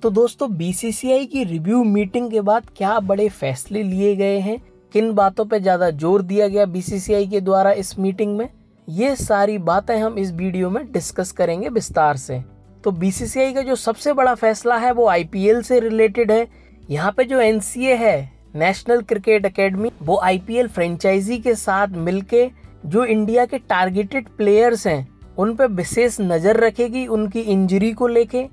तो दोस्तों बीसीसीआई की रिव्यू मीटिंग के बाद क्या बड़े फैसले लिए गए हैं, किन बातों पे ज्यादा जोर दिया गया बीसीसीआई के द्वारा इस मीटिंग में, ये सारी बातें हम इस वीडियो में डिस्कस करेंगे विस्तार से। तो बीसीसीआई का जो सबसे बड़ा फैसला है वो आईपीएल से रिलेटेड है। यहाँ पे जो एनसीए है, नेशनल क्रिकेट एकेडमी, वो आईपीएल फ्रेंचाइजी के साथ मिलके जो इंडिया के टारगेटेड प्लेयर्स हैं उन पे विशेष नजर रखेगी, उनकी इंजरी को लेके,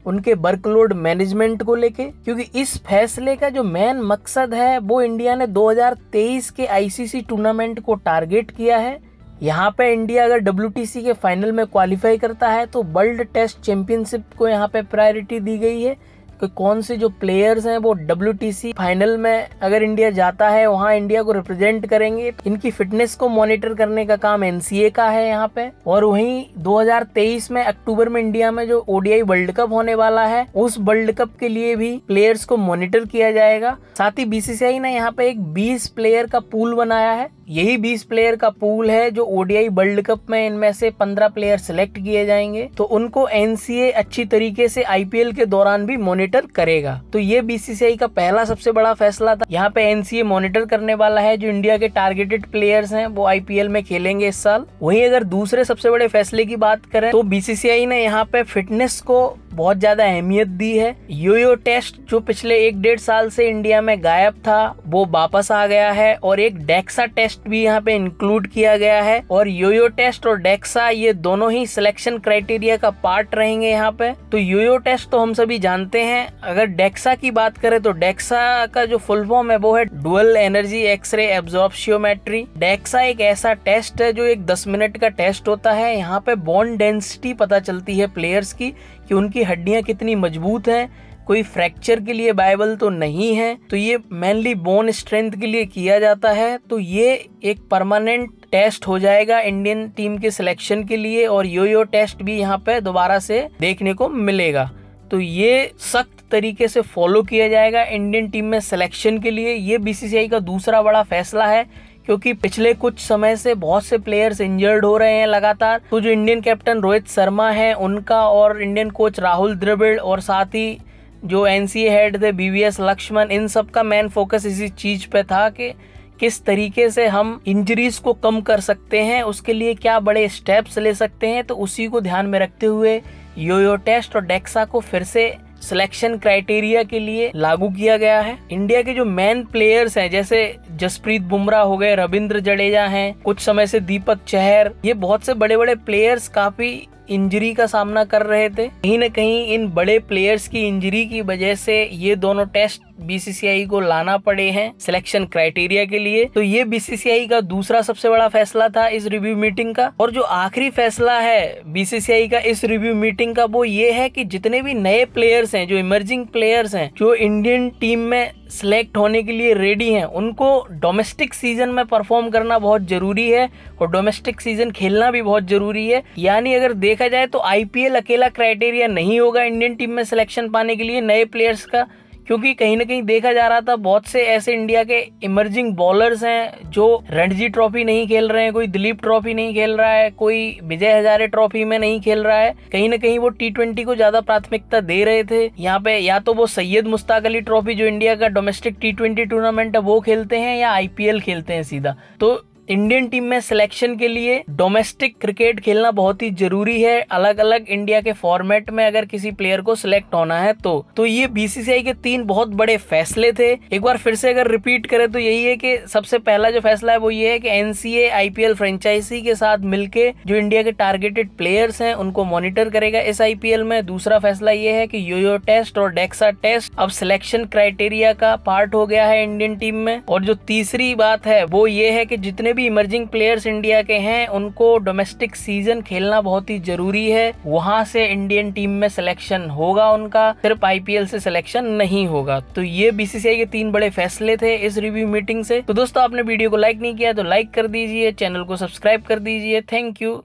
उनके वर्कलोड मैनेजमेंट को लेके, क्योंकि इस फैसले का जो मेन मकसद है वो इंडिया ने 2023 के आईसीसी टूर्नामेंट को टारगेट किया है। यहाँ पे इंडिया अगर डब्ल्यूटीसी के फाइनल में क्वालिफाई करता है तो वर्ल्ड टेस्ट चैंपियनशिप को यहाँ पे प्रायोरिटी दी गई है कि कौन से जो प्लेयर्स हैं वो डब्ल्यूटीसी फाइनल में अगर इंडिया जाता है वहाँ इंडिया को रिप्रेजेंट करेंगे। इनकी फिटनेस को मॉनिटर करने का काम एनसीए का है यहाँ पे। और वहीं 2023 में अक्टूबर में इंडिया में जो ओडीआई वर्ल्ड कप होने वाला है, उस वर्ल्ड कप के लिए भी प्लेयर्स को मॉनिटर किया जाएगा। साथ ही बीसीसीआई ने यहाँ पे एक 20 प्लेयर का पूल बनाया है। यही 20 प्लेयर का पूल है जो ओडीआई वर्ल्ड कप में इनमें से 15 प्लेयर सिलेक्ट किए जाएंगे, तो उनको एनसीए अच्छी तरीके से आईपीएल के दौरान भी मॉनिटर करेगा। तो ये बीसीसीआई का पहला सबसे बड़ा फैसला था। यहाँ पे एनसीए मॉनिटर करने वाला है जो इंडिया के टारगेटेड प्लेयर्स हैं वो आईपीएल में खेलेंगे इस साल। वहीं अगर दूसरे सबसे बड़े फैसले की बात करें तो बीसीसीआई ने यहाँ पे फिटनेस को बहुत ज्यादा अहमियत दी है। योयो टेस्ट जो पिछले 1-1.5 साल से इंडिया में गायब था वो वापस आ गया है, और एक डेक्सा टेस्ट भी यहाँ पे इंक्लूड किया गया है। और योयो टेस्ट और डेक्सा ये दोनों ही सिलेक्शन क्राइटेरिया का पार्ट रहेंगे यहाँ पे। तो योयो टेस्ट तो हम सभी जानते हैं। अगर डेक्सा की बात करें तो डेक्सा का जो फुल फॉर्म है वो है डुअल एनर्जी एक्सरे एब्जॉर्प्शियोमेट्री। डेक्सा एक ऐसा टेस्ट है जो एक 10 मिनट का टेस्ट होता है। यहाँ पे बोन डेंसिटी पता चलती है प्लेयर्स की कि उनकी हड्डियां कितनी मजबूत हैं, कोई फ्रैक्चर के लिए वायबल तो नहीं है। तो ये मेनली बोन स्ट्रेंथ के लिए किया जाता है। तो ये एक परमानेंट टेस्ट हो जाएगा इंडियन टीम के सिलेक्शन के लिए, और योयो टेस्ट भी यहाँ पे दोबारा से देखने को मिलेगा। तो ये सख्त तरीके से फॉलो किया जाएगा इंडियन टीम में सिलेक्शन के लिए। ये बीसीसीआई का दूसरा बड़ा फैसला है, क्योंकि पिछले कुछ समय से बहुत से प्लेयर्स इंजर्ड हो रहे हैं लगातार। तो जो इंडियन कैप्टन रोहित शर्मा है उनका, और इंडियन कोच राहुल द्रविड़, और साथ ही जो एनसीए हेड थे बीवीएस लक्ष्मण, इन सब का मेन फोकस इसी चीज पे था कि किस तरीके से हम इंजरीज को कम कर सकते हैं, उसके लिए क्या बड़े स्टेप्स ले सकते हैं। तो उसी को ध्यान में रखते हुए योयो टेस्ट और डेक्सा को फिर से सिलेक्शन क्राइटेरिया के लिए लागू किया गया है। इंडिया के जो मेन प्लेयर्स हैं जैसे जसप्रीत बुमराह हो गए, रविंद्र जडेजा हैं, कुछ समय से दीपक चहर, ये बहुत से बड़े बड़े प्लेयर्स काफी इंजरी का सामना कर रहे थे। कहीं न कहीं इन बड़े प्लेयर्स की इंजरी की वजह से ये दोनों टेस्ट बीसीसीआई को लाना पड़े हैं सिलेक्शन क्राइटेरिया के लिए। तो ये बीसीसीआई का दूसरा सबसे बड़ा फैसला था इस रिव्यू मीटिंग का। और जो आखिरी फैसला है बीसीसीआई का इस रिव्यू मीटिंग का वो ये है कि जितने भी नए प्लेयर्स हैं, जो इमर्जिंग प्लेयर्स हैं, जो इंडियन टीम में सिलेक्ट होने के लिए रेडी हैं, उनको डोमेस्टिक सीजन में परफॉर्म करना बहुत जरूरी है, और डोमेस्टिक सीजन खेलना भी बहुत जरूरी है। यानी अगर देखा जाए तो आईपीएल अकेला क्राइटेरिया नहीं होगा इंडियन टीम में सिलेक्शन पाने के लिए नए प्लेयर्स का, क्योंकि कहीं न कहीं देखा जा रहा था बहुत से ऐसे इंडिया के इमर्जिंग बॉलर्स हैं जो रणजी ट्रॉफी नहीं खेल रहे हैं, कोई दिलीप ट्रॉफी नहीं खेल रहा है, कोई विजय हजारे ट्रॉफी में नहीं खेल रहा है। कहीं न कहीं वो टी20 को ज्यादा प्राथमिकता दे रहे थे। यहाँ पे या तो वो सैयद मुश्ताक अली ट्रॉफी जो इंडिया का डोमेस्टिक टी20 टूर्नामेंट है वो खेलते हैं, या आईपीएल खेलते हैं सीधा। तो इंडियन टीम में सिलेक्शन के लिए डोमेस्टिक क्रिकेट खेलना बहुत ही जरूरी है, अलग अलग इंडिया के फॉर्मेट में अगर किसी प्लेयर को सिलेक्ट होना है तो ये बीसीसीआई के 3 बहुत बड़े फैसले थे। एक बार फिर से अगर रिपीट करें तो यही है कि सबसे पहला जो फैसला है वो ये है कि एनसीए आईपीएल फ्रेंचाइजी के साथ मिलके जो इंडिया के टारगेटेड प्लेयर्स हैं उनको मॉनिटर करेगा इस आईपीएल में। दूसरा फैसला ये है कि योयो टेस्ट और डेक्सा टेस्ट अब सिलेक्शन क्राइटेरिया का पार्ट हो गया है इंडियन टीम में। और जो तीसरी बात है वो ये है कि जितने भी इमर्जिंग प्लेयर्स इंडिया के हैं उनको डोमेस्टिक सीजन खेलना बहुत ही जरूरी है, वहां से इंडियन टीम में सिलेक्शन होगा उनका, सिर्फ आईपीएल से सिलेक्शन नहीं होगा। तो ये बीसीसीआई के 3 बड़े फैसले थे इस रिव्यू मीटिंग से। तो दोस्तों आपने वीडियो को लाइक नहीं किया तो लाइक कर दीजिए, चैनल को सब्सक्राइब कर दीजिए। Thank you.